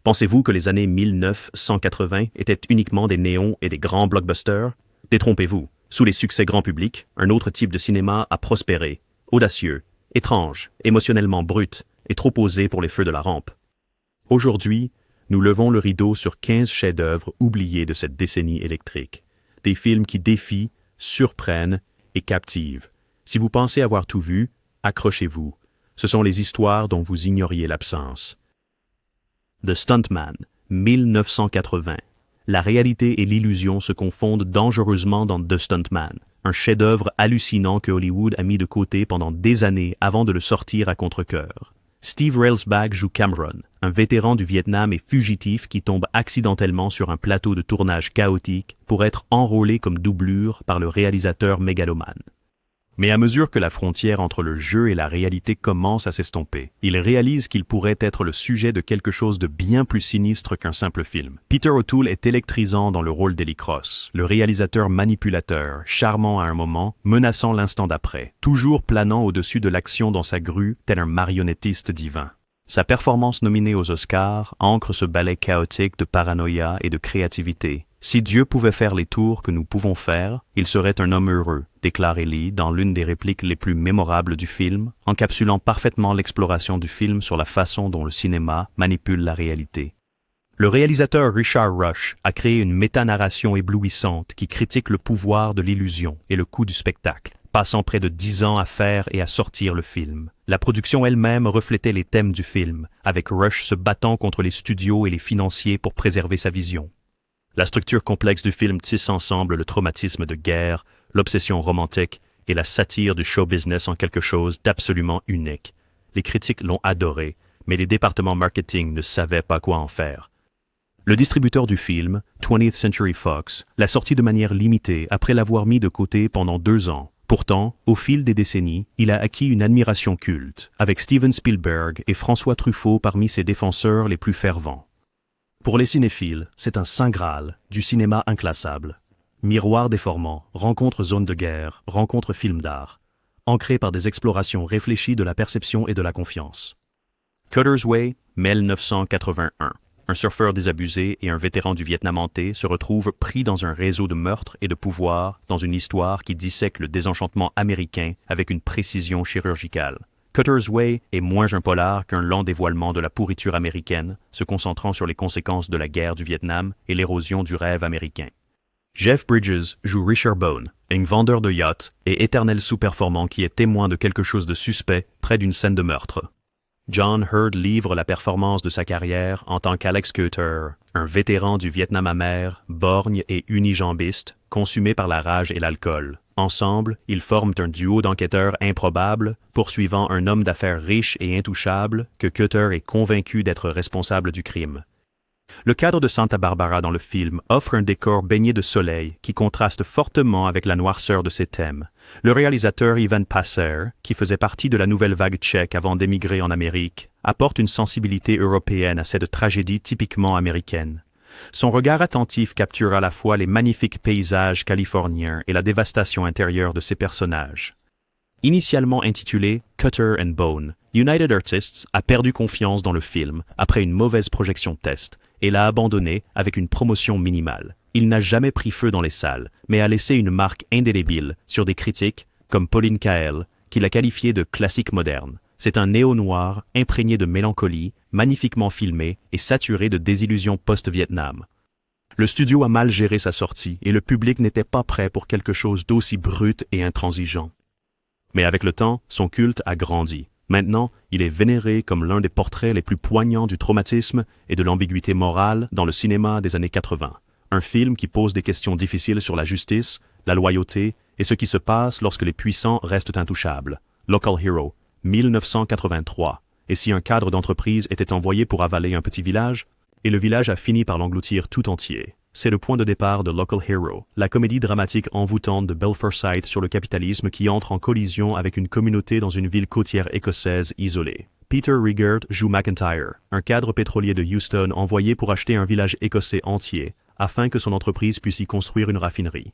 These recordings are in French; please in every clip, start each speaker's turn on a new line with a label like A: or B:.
A: Pensez-vous que les années 1980 étaient uniquement des néons et des grands blockbusters? Détrompez-vous. Sous les succès grand public, un autre type de cinéma a prospéré. Audacieux, étrange, émotionnellement brut et trop osé pour les feux de la rampe. Aujourd'hui, nous levons le rideau sur 15 chefs-d'œuvre oubliés de cette décennie électrique. Des films qui défient, surprennent et captivent. Si vous pensez avoir tout vu, accrochez-vous. Ce sont les histoires dont vous ignoriez l'absence. The Stuntman, 1980. La réalité et l'illusion se confondent dangereusement dans The Stuntman, un chef-d'œuvre hallucinant que Hollywood a mis de côté pendant des années avant de le sortir à contre-cœur. Steve Railsback joue Cameron, un vétéran du Vietnam et fugitif qui tombe accidentellement sur un plateau de tournage chaotique pour être enrôlé comme doublure par le réalisateur mégalomane. Mais à mesure que la frontière entre le jeu et la réalité commence à s'estomper, il réalise qu'il pourrait être le sujet de quelque chose de bien plus sinistre qu'un simple film. Peter O'Toole est électrisant dans le rôle d'Eli Cross, le réalisateur manipulateur, charmant à un moment, menaçant l'instant d'après, toujours planant au-dessus de l'action dans sa grue, tel un marionnettiste divin. Sa performance nominée aux Oscars ancre ce ballet chaotique de paranoïa et de créativité. Si Dieu pouvait faire les tours que nous pouvons faire, il serait un homme heureux, déclare Eli dans l'une des répliques les plus mémorables du film, encapsulant parfaitement l'exploration du film sur la façon dont le cinéma manipule la réalité. Le réalisateur Richard Rush a créé une métanarration éblouissante qui critique le pouvoir de l'illusion et le coût du spectacle, passant près de 10 ans à faire et à sortir le film. La production elle-même reflétait les thèmes du film, avec Rush se battant contre les studios et les financiers pour préserver sa vision. La structure complexe du film tisse ensemble le traumatisme de guerre, l'obsession romantique et la satire du show business en quelque chose d'absolument unique. Les critiques l'ont adoré, mais les départements marketing ne savaient pas quoi en faire. Le distributeur du film, 20th Century Fox, l'a sorti de manière limitée après l'avoir mis de côté pendant 2 ans. Pourtant, au fil des décennies, il a acquis une admiration culte, avec Steven Spielberg et François Truffaut parmi ses défenseurs les plus fervents. Pour les cinéphiles, c'est un saint graal du cinéma inclassable. Miroir déformant, rencontre zone de guerre, rencontre film d'art, ancré par des explorations réfléchies de la perception et de la confiance. Cutter's Way, 1981. Un surfeur désabusé et un vétéran du Vietnam hanté se retrouvent pris dans un réseau de meurtres et de pouvoir dans une histoire qui dissèque le désenchantement américain avec une précision chirurgicale. Cutter's Way est moins un polar qu'un lent dévoilement de la pourriture américaine, se concentrant sur les conséquences de la guerre du Vietnam et l'érosion du rêve américain. Jeff Bridges joue Richard Bone, un vendeur de yachts et éternel sous-performant qui est témoin de quelque chose de suspect près d'une scène de meurtre. John Hurd livre la performance de sa carrière en tant qu'Alex Cutter, un vétéran du Vietnam amer, borgne et unijambiste, consumé par la rage et l'alcool. Ensemble, ils forment un duo d'enquêteurs improbables, poursuivant un homme d'affaires riche et intouchable que Cutter est convaincu d'être responsable du crime. Le cadre de Santa Barbara dans le film offre un décor baigné de soleil qui contraste fortement avec la noirceur de ses thèmes. Le réalisateur Ivan Passer, qui faisait partie de la nouvelle vague tchèque avant d'émigrer en Amérique, apporte une sensibilité européenne à cette tragédie typiquement américaine. Son regard attentif capture à la fois les magnifiques paysages californiens et la dévastation intérieure de ses personnages. Initialement intitulé Cutter and Bone, United Artists a perdu confiance dans le film après une mauvaise projection test et l'a abandonné avec une promotion minimale. Il n'a jamais pris feu dans les salles, mais a laissé une marque indélébile sur des critiques comme Pauline Kael, qui l'a qualifié de classique moderne. C'est un néo-noir imprégné de mélancolie, magnifiquement filmé et saturé de désillusions post-Vietnam. Le studio a mal géré sa sortie et le public n'était pas prêt pour quelque chose d'aussi brut et intransigeant. Mais avec le temps, son culte a grandi. Maintenant, il est vénéré comme l'un des portraits les plus poignants du traumatisme et de l'ambiguïté morale dans le cinéma des années 80. Un film qui pose des questions difficiles sur la justice, la loyauté et ce qui se passe lorsque les puissants restent intouchables. Local Hero, 1983. Et si un cadre d'entreprise était envoyé pour avaler un petit village, et le village a fini par l'engloutir tout entier. C'est le point de départ de Local Hero, la comédie dramatique envoûtante de Bill Forsyth sur le capitalisme qui entre en collision avec une communauté dans une ville côtière écossaise isolée. Peter Riegert joue McIntyre, un cadre pétrolier de Houston envoyé pour acheter un village écossais entier, afin que son entreprise puisse y construire une raffinerie.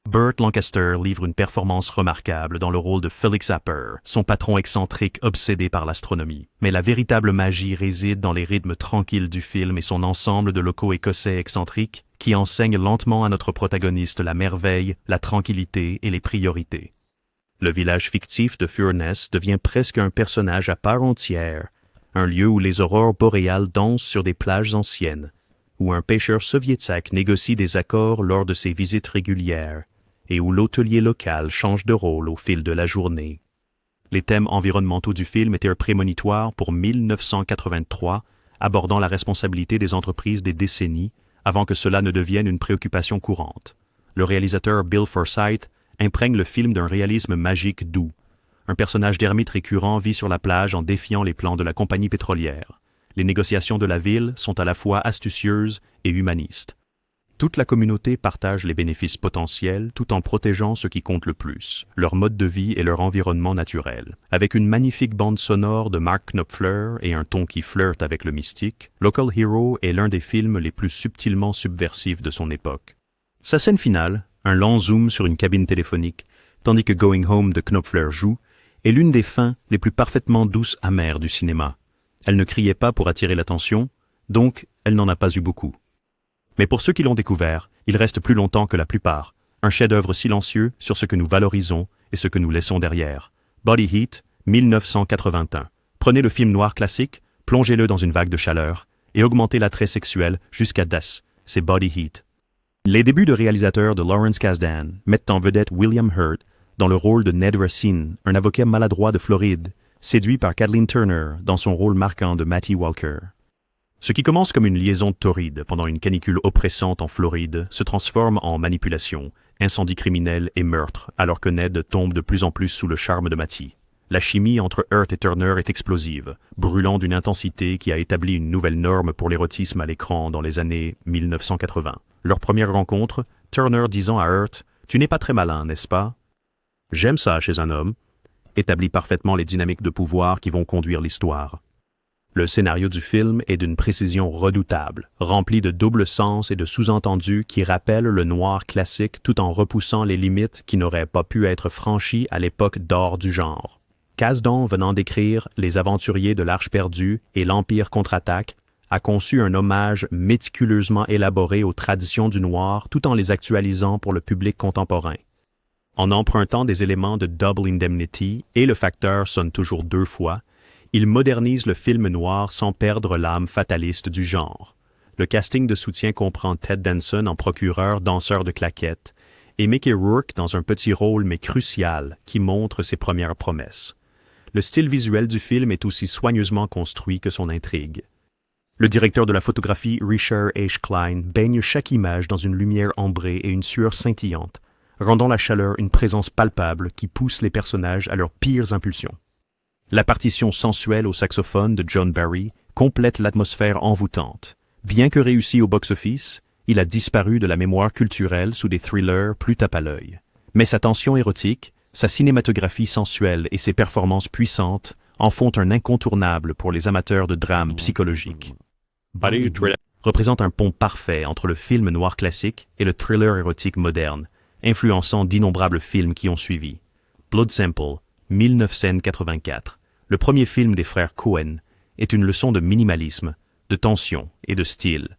A: Burt Lancaster livre une performance remarquable dans le rôle de Felix Zapper, son patron excentrique obsédé par l'astronomie. Mais la véritable magie réside dans les rythmes tranquilles du film et son ensemble de locaux écossais excentriques qui enseignent lentement à notre protagoniste la merveille, la tranquillité et les priorités. Le village fictif de Furness devient presque un personnage à part entière, un lieu où les aurores boréales dansent sur des plages anciennes, où un pêcheur soviétique négocie des accords lors de ses visites régulières, et où l'hôtelier local change de rôle au fil de la journée. Les thèmes environnementaux du film étaient prémonitoires pour 1983, abordant la responsabilité des entreprises des décennies, avant que cela ne devienne une préoccupation courante. Le réalisateur Bill Forsyth imprègne le film d'un réalisme magique doux. Un personnage d'ermite récurrent vit sur la plage en défiant les plans de la compagnie pétrolière. Les négociations de la ville sont à la fois astucieuses et humanistes. Toute la communauté partage les bénéfices potentiels tout en protégeant ce qui compte le plus, leur mode de vie et leur environnement naturel. Avec une magnifique bande sonore de Mark Knopfler et un ton qui flirte avec le mystique, Local Hero est l'un des films les plus subtilement subversifs de son époque. Sa scène finale, un lent zoom sur une cabine téléphonique, tandis que Going Home de Knopfler joue, est l'une des fins les plus parfaitement douces amères du cinéma. Elle ne criait pas pour attirer l'attention, donc elle n'en a pas eu beaucoup. Mais pour ceux qui l'ont découvert, il reste plus longtemps que la plupart. Un chef-d'œuvre silencieux sur ce que nous valorisons et ce que nous laissons derrière. Body Heat, 1981. Prenez le film noir classique, plongez-le dans une vague de chaleur et augmentez l'attrait sexuel jusqu'à Death. C'est Body Heat. Les débuts de réalisateur de Lawrence Kasdan mettent en vedette William Hurt dans le rôle de Ned Racine, un avocat maladroit de Floride, séduit par Kathleen Turner dans son rôle marquant de Mattie Walker. Ce qui commence comme une liaison torride pendant une canicule oppressante en Floride se transforme en manipulation, incendie criminel et meurtre, alors que Ned tombe de plus en plus sous le charme de Mattie. La chimie entre Hurt et Turner est explosive, brûlant d'une intensité qui a établi une nouvelle norme pour l'érotisme à l'écran dans les années 1980. Leur première rencontre, Turner disant à Hurt « Tu n'es pas très malin, n'est-ce pas ?»« J'aime ça chez un homme », établit parfaitement les dynamiques de pouvoir qui vont conduire l'histoire. Le scénario du film est d'une précision redoutable, rempli de double sens et de sous-entendus qui rappellent le noir classique tout en repoussant les limites qui n'auraient pas pu être franchies à l'époque d'or du genre. Kasdan, venant d'écrire Les Aventuriers de l'Arche perdue et L'Empire contre-attaque, a conçu un hommage méticuleusement élaboré aux traditions du noir tout en les actualisant pour le public contemporain. En empruntant des éléments de Double Indemnity et le facteur sonne toujours deux fois, il modernise le film noir sans perdre l'âme fataliste du genre. Le casting de soutien comprend Ted Danson en procureur danseur de claquettes et Mickey Rourke dans un petit rôle mais crucial qui montre ses premières promesses. Le style visuel du film est aussi soigneusement construit que son intrigue. Le directeur de la photographie Richard H. Klein baigne chaque image dans une lumière ambrée et une sueur scintillante, rendant la chaleur une présence palpable qui pousse les personnages à leurs pires impulsions. La partition sensuelle au saxophone de John Barry complète l'atmosphère envoûtante. Bien que réussi au box-office, il a disparu de la mémoire culturelle sous des thrillers plus tape à l'œil. Mais sa tension érotique, sa cinématographie sensuelle et ses performances puissantes en font un incontournable pour les amateurs de drames psychologiques. Body Thriller représente un pont parfait entre le film noir classique et le thriller érotique moderne, influençant d'innombrables films qui ont suivi. Blood Simple, 1984, le premier film des frères Coen, est une leçon de minimalisme, de tension et de style,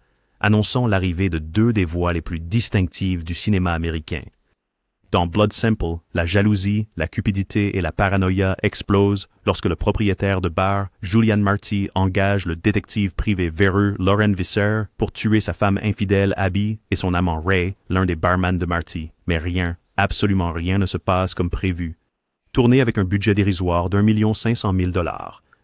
A: annonçant l'arrivée de deux des voix les plus distinctives du cinéma américain. Dans Blood Simple, la jalousie, la cupidité et la paranoïa explosent lorsque le propriétaire de bar, Julian Marty, engage le détective privé véreux Lauren Visser pour tuer sa femme infidèle Abby et son amant Ray, l'un des barman de Marty. Mais rien, absolument rien ne se passe comme prévu. Tourné avec un budget dérisoire d'1 500 000 $,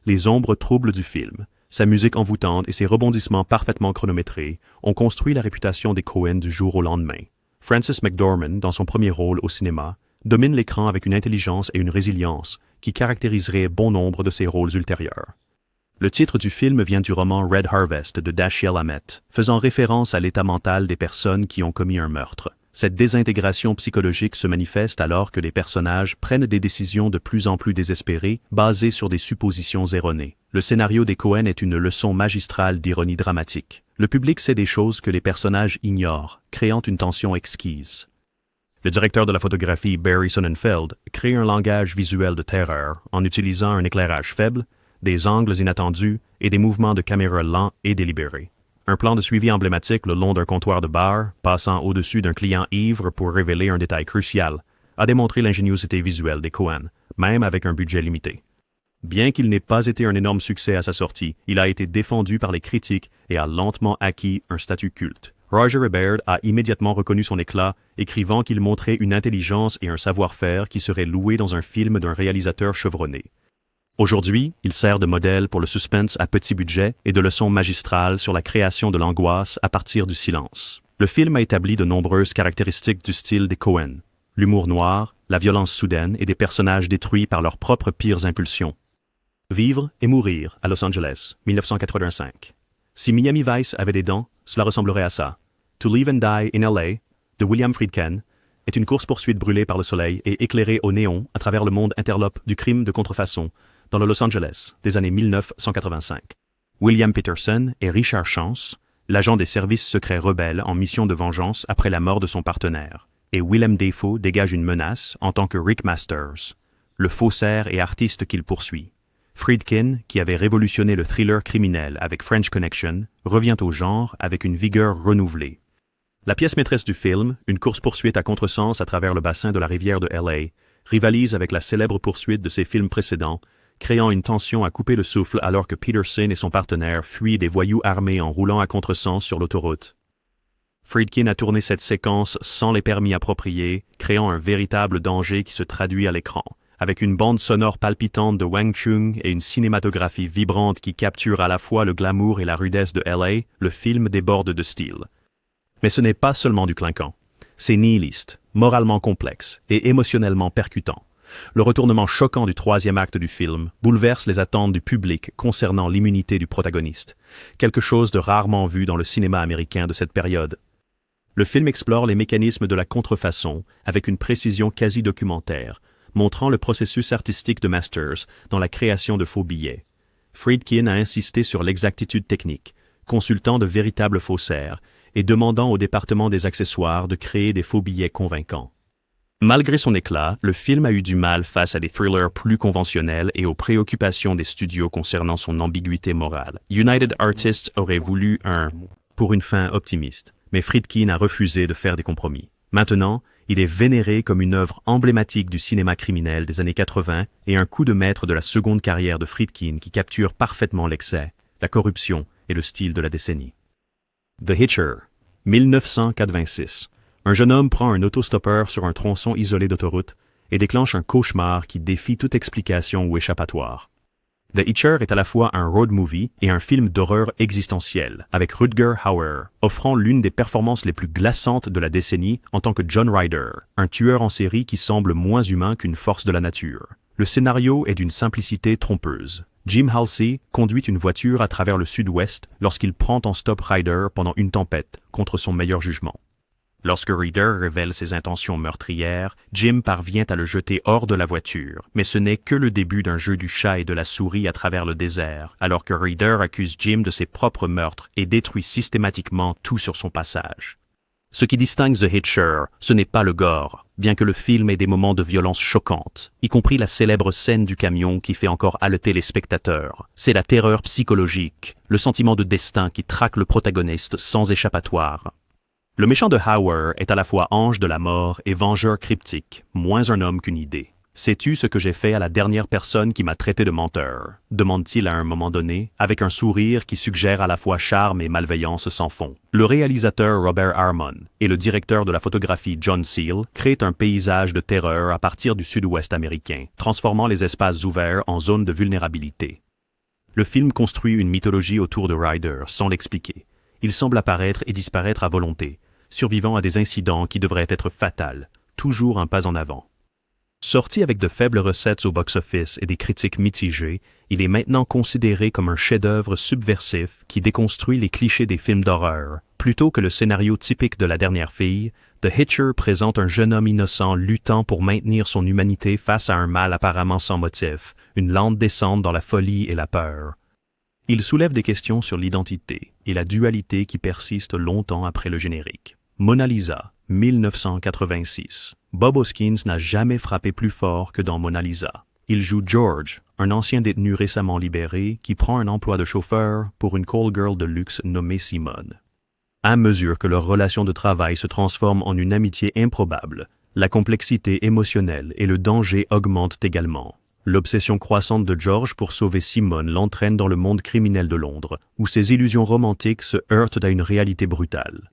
A: les ombres troubles du film, sa musique envoûtante et ses rebondissements parfaitement chronométrés ont construit la réputation des Coen du jour au lendemain. Frances McDormand, dans son premier rôle au cinéma, domine l'écran avec une intelligence et une résilience qui caractériseraient bon nombre de ses rôles ultérieurs. Le titre du film vient du roman Red Harvest de Dashiell Hammett, faisant référence à l'état mental des personnes qui ont commis un meurtre. Cette désintégration psychologique se manifeste alors que les personnages prennent des décisions de plus en plus désespérées, basées sur des suppositions erronées. Le scénario des Coen est une leçon magistrale d'ironie dramatique. Le public sait des choses que les personnages ignorent, créant une tension exquise. Le directeur de la photographie Barry Sonnenfeld crée un langage visuel de terreur en utilisant un éclairage faible, des angles inattendus et des mouvements de caméra lents et délibérés. Un plan de suivi emblématique le long d'un comptoir de bar, passant au-dessus d'un client ivre pour révéler un détail crucial, a démontré l'ingéniosité visuelle des Coen, même avec un budget limité. Bien qu'il n'ait pas été un énorme succès à sa sortie, il a été défendu par les critiques et a lentement acquis un statut culte. Roger Ebert a immédiatement reconnu son éclat, écrivant qu'il montrait une intelligence et un savoir-faire qui seraient loués dans un film d'un réalisateur chevronné. Aujourd'hui, il sert de modèle pour le suspense à petit budget et de leçon magistrale sur la création de l'angoisse à partir du silence. Le film a établi de nombreuses caractéristiques du style des Coen. L'humour noir, la violence soudaine et des personnages détruits par leurs propres pires impulsions. Vivre et mourir à Los Angeles, 1985. Si Miami Vice avait des dents, cela ressemblerait à ça. To Live and Die in L.A. de William Friedkin est une course-poursuite brûlée par le soleil et éclairée au néon à travers le monde interlope du crime de contrefaçon dans le Los Angeles des années 1985. William Peterson est Richard Chance, l'agent des services secrets rebelles en mission de vengeance après la mort de son partenaire, et Willem Dafoe dégage une menace en tant que Rick Masters, le faussaire et artiste qu'il poursuit. Friedkin, qui avait révolutionné le thriller criminel avec French Connection, revient au genre avec une vigueur renouvelée. La pièce maîtresse du film, une course-poursuite à contresens à travers le bassin de la rivière de L.A., rivalise avec la célèbre poursuite de ses films précédents, créant une tension à couper le souffle alors que Peterson et son partenaire fuient des voyous armés en roulant à contresens sur l'autoroute. Friedkin a tourné cette séquence sans les permis appropriés, créant un véritable danger qui se traduit à l'écran. Avec une bande sonore palpitante de Wang Chung et une cinématographie vibrante qui capture à la fois le glamour et la rudesse de L.A., le film déborde de style. Mais ce n'est pas seulement du clinquant. C'est nihiliste, moralement complexe et émotionnellement percutant. Le retournement choquant du troisième acte du film bouleverse les attentes du public concernant l'immunité du protagoniste, quelque chose de rarement vu dans le cinéma américain de cette période. Le film explore les mécanismes de la contrefaçon avec une précision quasi documentaire, montrant le processus artistique de Masters dans la création de faux billets. Friedkin a insisté sur l'exactitude technique, consultant de véritables faussaires et demandant au département des accessoires de créer des faux billets convaincants. Malgré son éclat, le film a eu du mal face à des thrillers plus conventionnels et aux préoccupations des studios concernant son ambiguïté morale. United Artists aurait voulu pour une fin optimiste, mais Friedkin a refusé de faire des compromis. Maintenant, il est vénéré comme une œuvre emblématique du cinéma criminel des années 80 et un coup de maître de la seconde carrière de Friedkin qui capture parfaitement l'excès, la corruption et le style de la décennie. The Hitcher, 1986. Un jeune homme prend un autostoppeur sur un tronçon isolé d'autoroute et déclenche un cauchemar qui défie toute explication ou échappatoire. The Hitcher est à la fois un road movie et un film d'horreur existentielle, avec Rutger Hauer, offrant l'une des performances les plus glaçantes de la décennie en tant que John Ryder, un tueur en série qui semble moins humain qu'une force de la nature. Le scénario est d'une simplicité trompeuse. Jim Halsey conduit une voiture à travers le sud-ouest lorsqu'il prend en stop Ryder pendant une tempête, contre son meilleur jugement. Lorsque Ryder révèle ses intentions meurtrières, Jim parvient à le jeter hors de la voiture, mais ce n'est que le début d'un jeu du chat et de la souris à travers le désert, alors que Ryder accuse Jim de ses propres meurtres et détruit systématiquement tout sur son passage. Ce qui distingue The Hitcher, ce n'est pas le gore, bien que le film ait des moments de violence choquante, y compris la célèbre scène du camion qui fait encore haleter les spectateurs. C'est la terreur psychologique, le sentiment de destin qui traque le protagoniste sans échappatoire. Le méchant de Hauer est à la fois ange de la mort et vengeur cryptique, moins un homme qu'une idée. « Sais-tu ce que j'ai fait à la dernière personne qui m'a traité de menteur ?» demande-t-il à un moment donné, avec un sourire qui suggère à la fois charme et malveillance sans fond. Le réalisateur Robert Harmon et le directeur de la photographie John Seale créent un paysage de terreur à partir du sud-ouest américain, transformant les espaces ouverts en zones de vulnérabilité. Le film construit une mythologie autour de Ryder sans l'expliquer. Il semble apparaître et disparaître à volonté, survivant à des incidents qui devraient être fatals, toujours un pas en avant. Sorti avec de faibles recettes au box-office et des critiques mitigées, il est maintenant considéré comme un chef-d'œuvre subversif qui déconstruit les clichés des films d'horreur. Plutôt que le scénario typique de La Dernière Fille, The Hitcher présente un jeune homme innocent luttant pour maintenir son humanité face à un mal apparemment sans motif, une lente descente dans la folie et la peur. Il soulève des questions sur l'identité et la dualité qui persiste longtemps après le générique. Mona Lisa, 1986. Bob Hoskins n'a jamais frappé plus fort que dans Mona Lisa. Il joue George, un ancien détenu récemment libéré qui prend un emploi de chauffeur pour une call girl de luxe nommée Simone. À mesure que leur relation de travail se transforme en une amitié improbable, la complexité émotionnelle et le danger augmentent également. L'obsession croissante de George pour sauver Simone l'entraîne dans le monde criminel de Londres, où ses illusions romantiques se heurtent à une réalité brutale.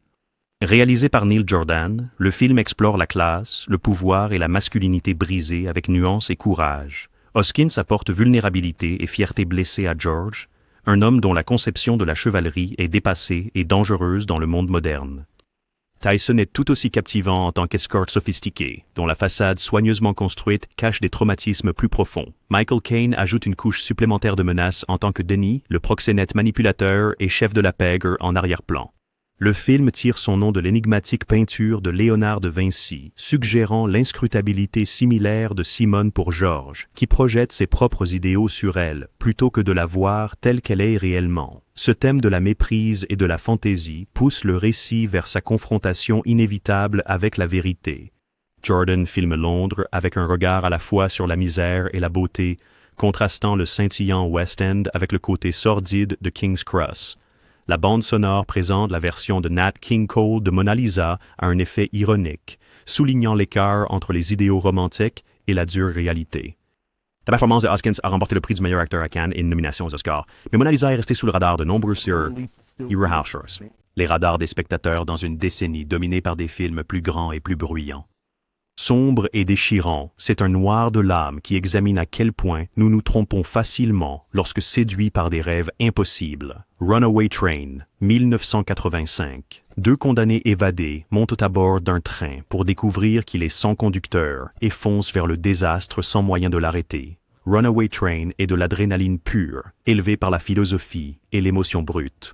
A: Réalisé par Neil Jordan, le film explore la classe, le pouvoir et la masculinité brisée avec nuance et courage. Hoskins apporte vulnérabilité et fierté blessée à George, un homme dont la conception de la chevalerie est dépassée et dangereuse dans le monde moderne. Tyson est tout aussi captivant en tant qu'escorte sophistiqué, dont la façade soigneusement construite cache des traumatismes plus profonds. Michael Caine ajoute une couche supplémentaire de menace en tant que Denny, le proxénète manipulateur et chef de la pègre en arrière-plan. Le film tire son nom de l'énigmatique peinture de Léonard de Vinci, suggérant l'inscrutabilité similaire de Simone pour George, qui projette ses propres idéaux sur elle, plutôt que de la voir telle qu'elle est réellement. Ce thème de la méprise et de la fantaisie pousse le récit vers sa confrontation inévitable avec la vérité. Jordan filme Londres avec un regard à la fois sur la misère et la beauté, contrastant le scintillant West End avec le côté sordide de King's Cross. La bande sonore présente la version de Nat King Cole de Mona Lisa à un effet ironique, soulignant l'écart entre les idéaux romantiques et la dure réalité. La performance de Hoskins a remporté le prix du meilleur acteur à Cannes et une nomination aux Oscars, mais Mona Lisa est restée sous le radar de nombreux sur Eurohouse, les radars des spectateurs dans une décennie dominée par des films plus grands et plus bruyants. Sombre et déchirant, c'est un noir de l'âme qui examine à quel point nous nous trompons facilement lorsque séduits par des rêves impossibles. Runaway Train, 1985. Deux condamnés évadés montent à bord d'un train pour découvrir qu'il est sans conducteur et foncent vers le désastre sans moyen de l'arrêter. Runaway Train est de l'adrénaline pure, élevée par la philosophie et l'émotion brute.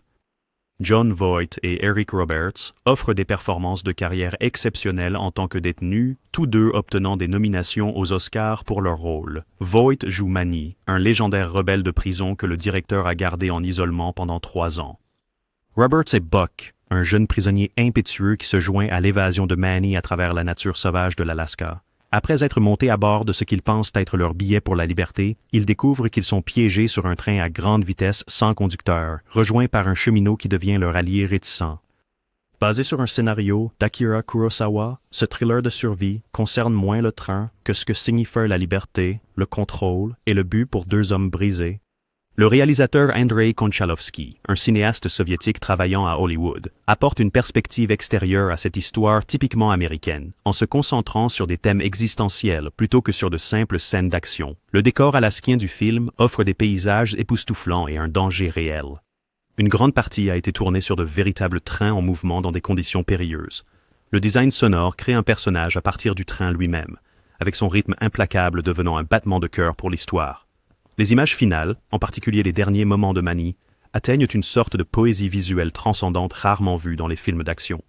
A: Jon Voight et Eric Roberts offrent des performances de carrière exceptionnelles en tant que détenus, tous deux obtenant des nominations aux Oscars pour leur rôle. Voight joue Manny, un légendaire rebelle de prison que le directeur a gardé en isolement pendant 3 ans. Roberts est Buck, un jeune prisonnier impétueux qui se joint à l'évasion de Manny à travers la nature sauvage de l'Alaska. Après être montés à bord de ce qu'ils pensent être leur billet pour la liberté, ils découvrent qu'ils sont piégés sur un train à grande vitesse sans conducteur, rejoints par un cheminot qui devient leur allié réticent. Basé sur un scénario d'Akira Kurosawa, ce thriller de survie concerne moins le train que ce que signifie la liberté, le contrôle et le but pour deux hommes brisés. Le réalisateur Andrei Konchalovsky, un cinéaste soviétique travaillant à Hollywood, apporte une perspective extérieure à cette histoire typiquement américaine, en se concentrant sur des thèmes existentiels plutôt que sur de simples scènes d'action. Le décor alaskien du film offre des paysages époustouflants et un danger réel. Une grande partie a été tournée sur de véritables trains en mouvement dans des conditions périlleuses. Le design sonore crée un personnage à partir du train lui-même, avec son rythme implacable devenant un battement de cœur pour l'histoire. Les images finales, en particulier les derniers moments de Manny, atteignent une sorte de poésie visuelle transcendante rarement vue dans les films d'action.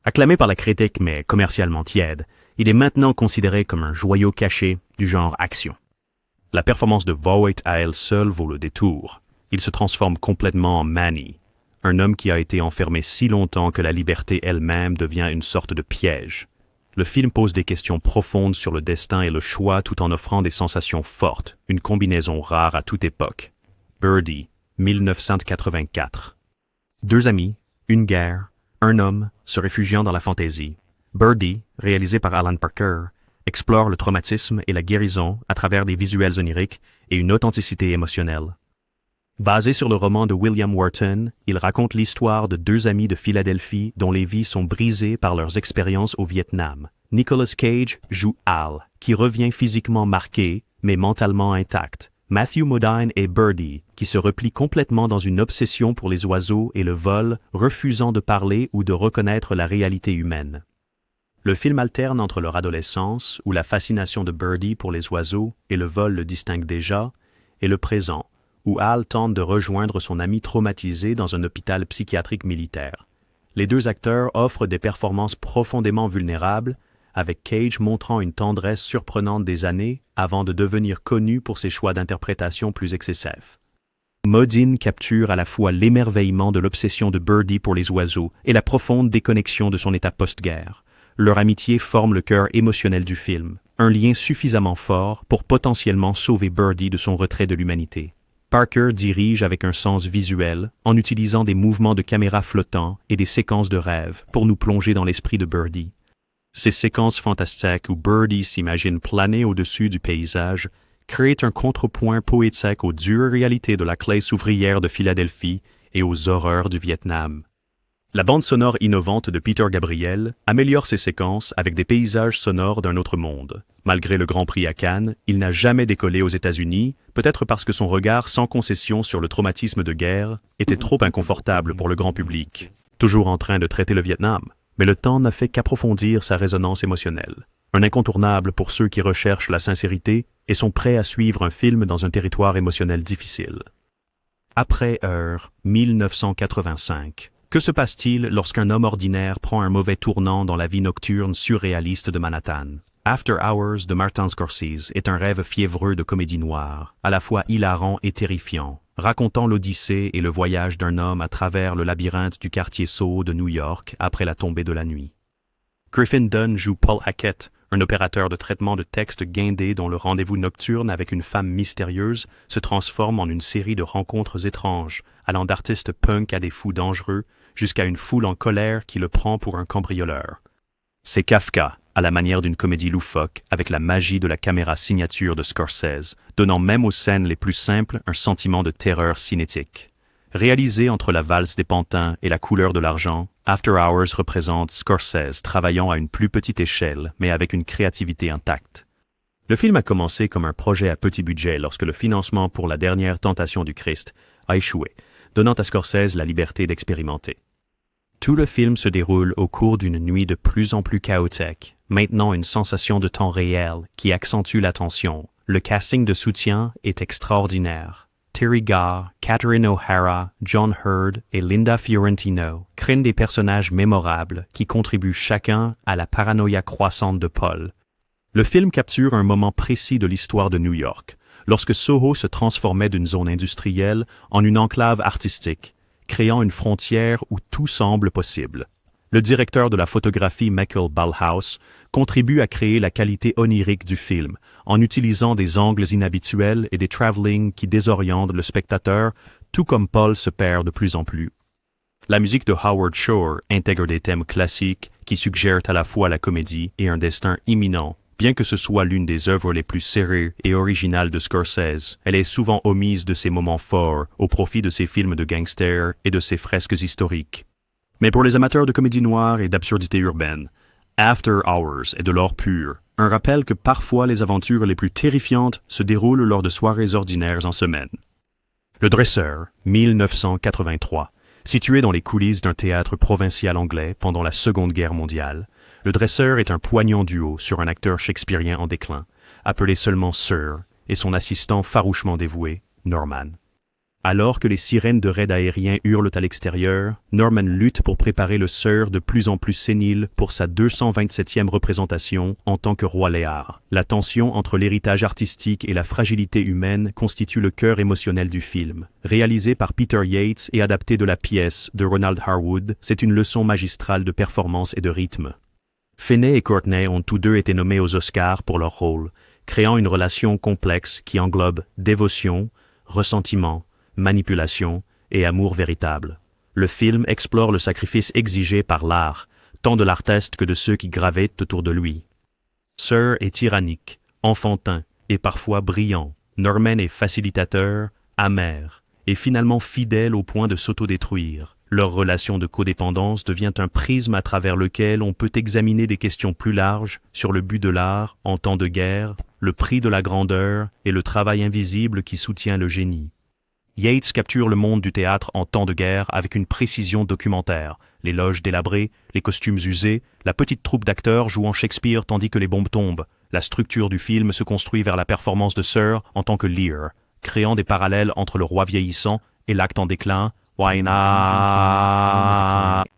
A: Acclamé par la critique mais commercialement tiède, il est maintenant considéré comme un joyau caché du genre action. La performance de Voight à elle seule vaut le détour. Il se transforme complètement en Manny, un homme qui a été enfermé si longtemps que la liberté elle-même devient une sorte de piège. Le film pose des questions profondes sur le destin et le choix tout en offrant des sensations fortes, une combinaison rare à toute époque. Birdie, 1984. Deux amis, une guerre, un homme se réfugiant dans la fantaisie. Birdie, réalisé par Alan Parker, explore le traumatisme et la guérison à travers des visuels oniriques et une authenticité émotionnelle. Basé sur le roman de William Wharton, il raconte l'histoire de deux amis de Philadelphie dont les vies sont brisées par leurs expériences au Vietnam. Nicolas Cage joue Al, qui revient physiquement marqué, mais mentalement intact. Matthew Modine est Birdie, qui se replie complètement dans une obsession pour les oiseaux et le vol, refusant de parler ou de reconnaître la réalité humaine. Le film alterne entre leur adolescence, où la fascination de Birdie pour les oiseaux et le vol le distinguent déjà, et le présent, où Al tente de rejoindre son ami traumatisé dans un hôpital psychiatrique militaire. Les deux acteurs offrent des performances profondément vulnérables, avec Cage montrant une tendresse surprenante des années avant de devenir connu pour ses choix d'interprétation plus excessifs. Modine capture à la fois l'émerveillement de l'obsession de Birdie pour les oiseaux et la profonde déconnexion de son état post-guerre. Leur amitié forme le cœur émotionnel du film, un lien suffisamment fort pour potentiellement sauver Birdie de son retrait de l'humanité. Parker dirige avec un sens visuel, en utilisant des mouvements de caméra flottants et des séquences de rêve pour nous plonger dans l'esprit de Birdie. Ces séquences fantastiques où Birdie s'imagine planer au-dessus du paysage créent un contrepoint poétique aux dures réalités de la classe ouvrière de Philadelphie et aux horreurs du Vietnam. La bande sonore innovante de Peter Gabriel améliore ces séquences avec des paysages sonores d'un autre monde. Malgré le Grand Prix à Cannes, il n'a jamais décollé aux États-Unis, peut-être parce que son regard sans concession sur le traumatisme de guerre était trop inconfortable pour le grand public. Toujours en train de traiter le Vietnam, mais le temps n'a fait qu'approfondir sa résonance émotionnelle. Un incontournable pour ceux qui recherchent la sincérité et sont prêts à suivre un film dans un territoire émotionnel difficile. Après Heure, 1985. Que se passe-t-il lorsqu'un homme ordinaire prend un mauvais tournant dans la vie nocturne surréaliste de Manhattan? After Hours de Martin Scorsese est un rêve fiévreux de comédie noire, à la fois hilarant et terrifiant, racontant l'odyssée et le voyage d'un homme à travers le labyrinthe du quartier Soho de New York après la tombée de la nuit. Griffin Dunne joue Paul Hackett, un opérateur de traitement de texte guindé dont le rendez-vous nocturne avec une femme mystérieuse se transforme en une série de rencontres étranges, allant d'artistes punk à des fous dangereux, jusqu'à une foule en colère qui le prend pour un cambrioleur. C'est Kafka, à la manière d'une comédie loufoque, avec la magie de la caméra signature de Scorsese, donnant même aux scènes les plus simples un sentiment de terreur cinétique. Réalisé entre la valse des pantins et la couleur de l'argent, After Hours représente Scorsese travaillant à une plus petite échelle, mais avec une créativité intacte. Le film a commencé comme un projet à petit budget lorsque le financement pour la dernière tentation du Christ a échoué, donnant à Scorsese la liberté d'expérimenter. Tout le film se déroule au cours d'une nuit de plus en plus chaotique, maintenant une sensation de temps réel qui accentue la tension. Le casting de soutien est extraordinaire. Terry Garr, Catherine O'Hara, John Hurd et Linda Fiorentino créent des personnages mémorables qui contribuent chacun à la paranoïa croissante de Paul. Le film capture un moment précis de l'histoire de New York, lorsque Soho se transformait d'une zone industrielle en une enclave artistique, créant une frontière où tout semble possible. Le directeur de la photographie Michael Ballhaus contribue à créer la qualité onirique du film, en utilisant des angles inhabituels et des travelling qui désorientent le spectateur, tout comme Paul se perd de plus en plus. La musique de Howard Shore intègre des thèmes classiques qui suggèrent à la fois la comédie et un destin imminent. Bien que ce soit l'une des œuvres les plus serrées et originales de Scorsese, elle est souvent omise de ses moments forts au profit de ses films de gangsters et de ses fresques historiques. Mais pour les amateurs de comédie noire et d'absurdité urbaine, After Hours est de l'or pur, un rappel que parfois les aventures les plus terrifiantes se déroulent lors de soirées ordinaires en semaine. Le Dresseur, 1983. Situé dans les coulisses d'un théâtre provincial anglais pendant la Seconde Guerre mondiale, Le Dresseur est un poignant duo sur un acteur shakespearien en déclin, appelé seulement Sir, et son assistant farouchement dévoué, Norman. Alors que les sirènes de raids aériens hurlent à l'extérieur, Norman lutte pour préparer le Sir de plus en plus sénile pour sa 227e représentation en tant que roi Léar. La tension entre l'héritage artistique et la fragilité humaine constitue le cœur émotionnel du film. Réalisé par Peter Yates et adapté de la pièce de Ronald Harwood, c'est une leçon magistrale de performance et de rythme. Finney et Courtney ont tous deux été nommés aux Oscars pour leur rôle, créant une relation complexe qui englobe dévotion, ressentiment, manipulation et amour véritable. Le film explore le sacrifice exigé par l'art, tant de l'artiste que de ceux qui gravitent autour de lui. Sir est tyrannique, enfantin et parfois brillant. Norman est facilitateur, amer et finalement fidèle au point de s'autodétruire. Leur relation de codépendance devient un prisme à travers lequel on peut examiner des questions plus larges sur le but de l'art en temps de guerre, le prix de la grandeur et le travail invisible qui soutient le génie. Yates capture le monde du théâtre en temps de guerre avec une précision documentaire. Les loges délabrées, les costumes usés, la petite troupe d'acteurs jouant Shakespeare tandis que les bombes tombent. La structure du film se construit vers la performance de Sir en tant que Lear, créant des parallèles entre le roi vieillissant et l'acte en déclin,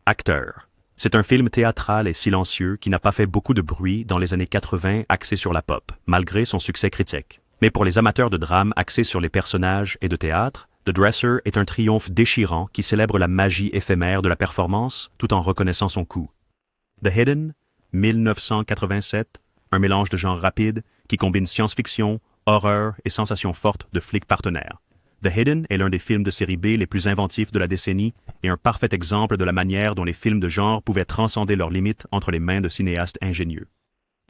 A: acteur. C'est un film théâtral et silencieux qui n'a pas fait beaucoup de bruit dans les années 80 axé sur la pop, malgré son succès critique. Mais pour les amateurs de drame axés sur les personnages et de théâtre, The Dresser est un triomphe déchirant qui célèbre la magie éphémère de la performance tout en reconnaissant son coût. The Hidden, 1987, un mélange de genres rapide qui combine science-fiction, horreur et sensations fortes de flics partenaires. The Hidden est l'un des films de série B les plus inventifs de la décennie et un parfait exemple de la manière dont les films de genre pouvaient transcender leurs limites entre les mains de cinéastes ingénieux.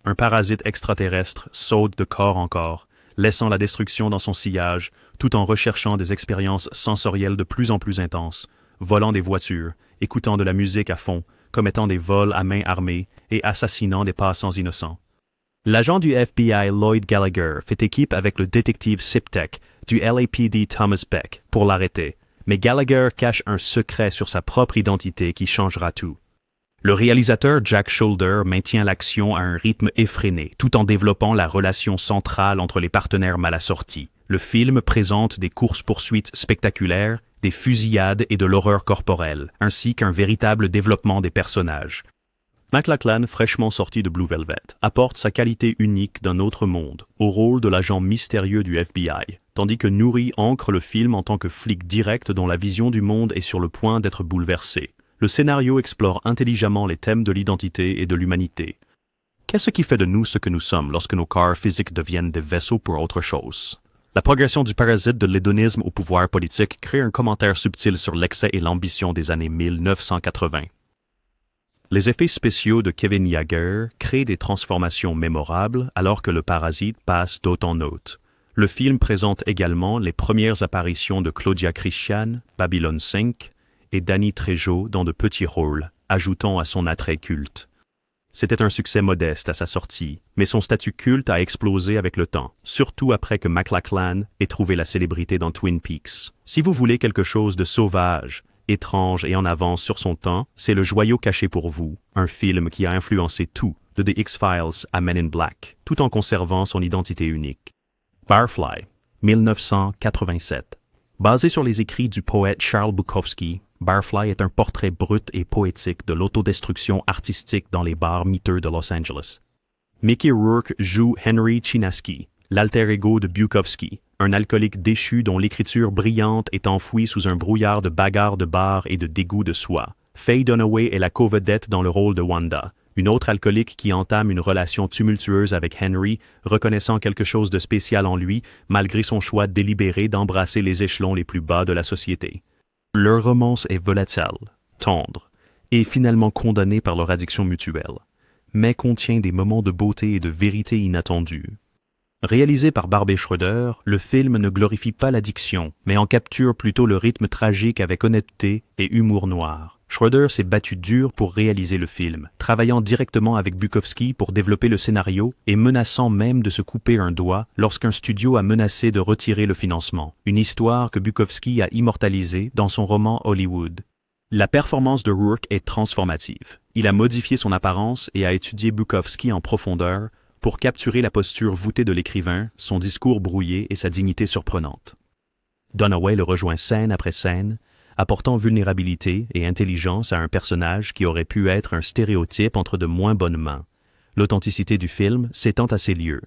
A: Un parasite extraterrestre saute de corps en corps, laissant la destruction dans son sillage, tout en recherchant des expériences sensorielles de plus en plus intenses, volant des voitures, écoutant de la musique à fond, commettant des vols à main armée et assassinant des passants innocents. L'agent du FBI Lloyd Gallagher fait équipe avec le détective Siptek du LAPD Thomas Beck pour l'arrêter, mais Gallagher cache un secret sur sa propre identité qui changera tout. Le réalisateur Jack Shoulder maintient l'action à un rythme effréné, tout en développant la relation centrale entre les partenaires mal assortis. Le film présente des courses-poursuites spectaculaires, des fusillades et de l'horreur corporelle, ainsi qu'un véritable développement des personnages. MacLachlan, fraîchement sorti de Blue Velvet, apporte sa qualité unique d'un autre monde, au rôle de l'agent mystérieux du FBI, tandis que Noory ancre le film en tant que flic direct dont la vision du monde est sur le point d'être bouleversée. Le scénario explore intelligemment les thèmes de l'identité et de l'humanité. Qu'est-ce qui fait de nous ce que nous sommes lorsque nos corps physiques deviennent des vaisseaux pour autre chose? La progression du parasite de l'hédonisme au pouvoir politique crée un commentaire subtil sur l'excès et l'ambition des années 1980. Les effets spéciaux de Kevin Yagher créent des transformations mémorables alors que le parasite passe d'hôte en hôte. Le film présente également les premières apparitions de Claudia Christian, Babylon 5, et Danny Trejo dans de petits rôles, ajoutant à son attrait culte. C'était un succès modeste à sa sortie, mais son statut culte a explosé avec le temps, surtout après que MacLachlan ait trouvé la célébrité dans Twin Peaks. Si vous voulez quelque chose de sauvage, étrange et en avance sur son temps, c'est Le Joyau caché pour vous, un film qui a influencé tout, de The X-Files à Men in Black, tout en conservant son identité unique. Barfly, 1987. Basé sur les écrits du poète Charles Bukowski, Barfly est un portrait brut et poétique de l'autodestruction artistique dans les bars miteux de Los Angeles. Mickey Rourke joue Henry Chinaski, l'alter ego de Bukowski, un alcoolique déchu dont l'écriture brillante est enfouie sous un brouillard de bagarres de bar et de dégoût de soi. Faye Dunaway est la co-vedette dans le rôle de Wanda, une autre alcoolique qui entame une relation tumultueuse avec Henry, reconnaissant quelque chose de spécial en lui, malgré son choix délibéré d'embrasser les échelons les plus bas de la société. Leur romance est volatile, tendre, et finalement condamnée par leur addiction mutuelle, mais contient des moments de beauté et de vérité inattendus. Réalisé par Barbet Schroeder, le film ne glorifie pas l'addiction, mais en capture plutôt le rythme tragique avec honnêteté et humour noir. Schroeder s'est battu dur pour réaliser le film, travaillant directement avec Bukowski pour développer le scénario et menaçant même de se couper un doigt lorsqu'un studio a menacé de retirer le financement, une histoire que Bukowski a immortalisée dans son roman Hollywood. La performance de Rourke est transformative. Il a modifié son apparence et a étudié Bukowski en profondeur pour capturer la posture voûtée de l'écrivain, son discours brouillé et sa dignité surprenante. Dunaway le rejoint scène après scène, apportant vulnérabilité et intelligence à un personnage qui aurait pu être un stéréotype entre de moins bonnes mains. L'authenticité du film s'étend à ces lieux.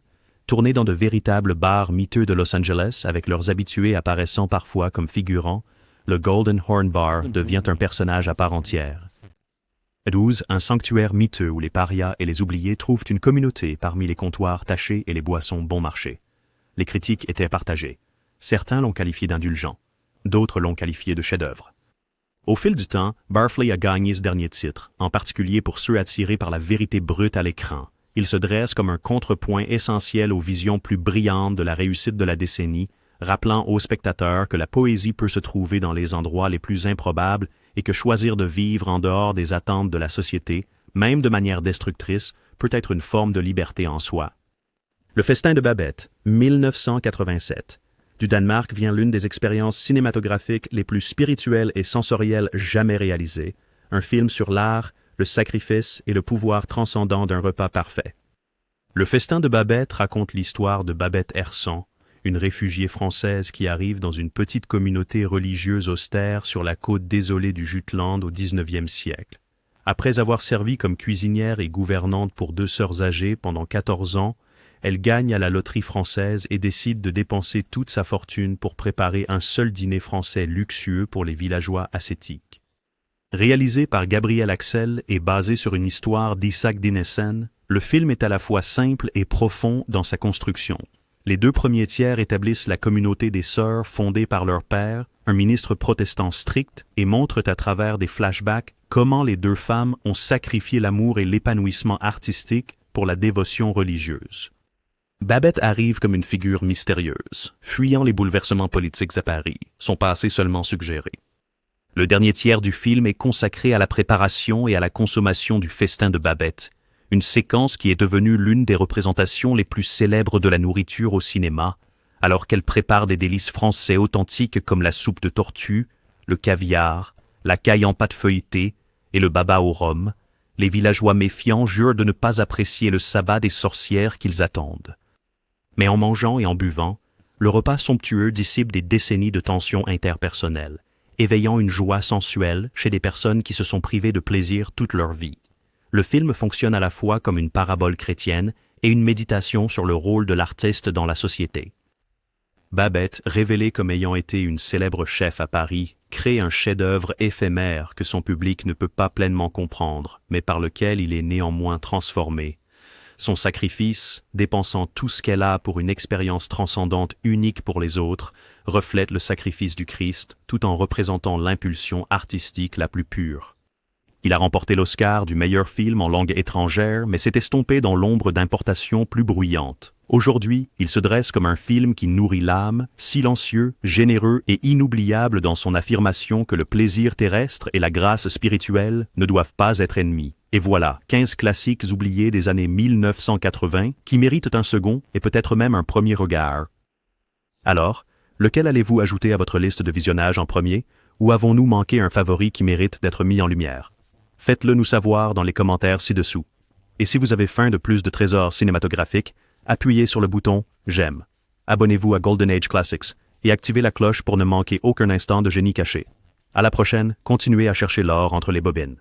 A: Tourné dans de véritables bars miteux de Los Angeles avec leurs habitués apparaissant parfois comme figurants, le Golden Horn Bar devient un personnage à part entière. 12, un sanctuaire miteux où les parias et les oubliés trouvent une communauté parmi les comptoirs tachés et les boissons bon marché. Les critiques étaient partagées. Certains l'ont qualifié d'indulgent. D'autres l'ont qualifié de chef-d'œuvre. Au fil du temps, Barfly a gagné ce dernier titre, en particulier pour ceux attirés par la vérité brute à l'écran. Il se dresse comme un contrepoint essentiel aux visions plus brillantes de la réussite de la décennie, rappelant aux spectateurs que la poésie peut se trouver dans les endroits les plus improbables et que choisir de vivre en dehors des attentes de la société, même de manière destructrice, peut être une forme de liberté en soi. Le Festin de Babette, 1987. Du Danemark vient l'une des expériences cinématographiques les plus spirituelles et sensorielles jamais réalisées, un film sur l'art, le sacrifice et le pouvoir transcendant d'un repas parfait. Le Festin de Babette raconte l'histoire de Babette Herson, une réfugiée française qui arrive dans une petite communauté religieuse austère sur la côte désolée du Jutland au XIXe siècle. Après avoir servi comme cuisinière et gouvernante pour 2 sœurs âgées pendant 14 ans, elle gagne à la loterie française et décide de dépenser toute sa fortune pour préparer un seul dîner français luxueux pour les villageois ascétiques. Réalisé par Gabriel Axel et basé sur une histoire d'Isaac Dinesen, le film est à la fois simple et profond dans sa construction. Les 2 premiers tiers établissent la communauté des sœurs fondée par leur père, un ministre protestant strict, et montrent à travers des flashbacks comment les 2 femmes ont sacrifié l'amour et l'épanouissement artistique pour la dévotion religieuse. Babette arrive comme une figure mystérieuse, fuyant les bouleversements politiques à Paris, son passé seulement suggéré. Le dernier tiers du film est consacré à la préparation et à la consommation du festin de Babette, une séquence qui est devenue l'une des représentations les plus célèbres de la nourriture au cinéma, alors qu'elle prépare des délices français authentiques comme la soupe de tortue, le caviar, la caille en pâte feuilletée et le baba au rhum. Les villageois méfiants jurent de ne pas apprécier le sabbat des sorcières qu'ils attendent. Mais en mangeant et en buvant, le repas somptueux dissipe des décennies de tensions interpersonnelles, éveillant une joie sensuelle chez des personnes qui se sont privées de plaisir toute leur vie. Le film fonctionne à la fois comme une parabole chrétienne et une méditation sur le rôle de l'artiste dans la société. Babette, révélée comme ayant été une célèbre chef à Paris, crée un chef-d'œuvre éphémère que son public ne peut pas pleinement comprendre, mais par lequel il est néanmoins transformé. Son sacrifice, dépensant tout ce qu'elle a pour une expérience transcendante unique pour les autres, reflète le sacrifice du Christ tout en représentant l'impulsion artistique la plus pure. Il a remporté l'Oscar du meilleur film en langue étrangère, mais s'est estompé dans l'ombre d'importations plus bruyantes. Aujourd'hui, il se dresse comme un film qui nourrit l'âme, silencieux, généreux et inoubliable dans son affirmation que le plaisir terrestre et la grâce spirituelle ne doivent pas être ennemis. Et voilà, 15 classiques oubliés des années 1980 qui méritent un second et peut-être même un premier regard. Alors, lequel allez-vous ajouter à votre liste de visionnage en premier, ou avons-nous manqué un favori qui mérite d'être mis en lumière? Faites-le nous savoir dans les commentaires ci-dessous. Et si vous avez faim de plus de trésors cinématographiques, appuyez sur le bouton « J'aime ». Abonnez-vous à Golden Age Classics et activez la cloche pour ne manquer aucun instant de génie caché. À la prochaine, continuez à chercher l'or entre les bobines.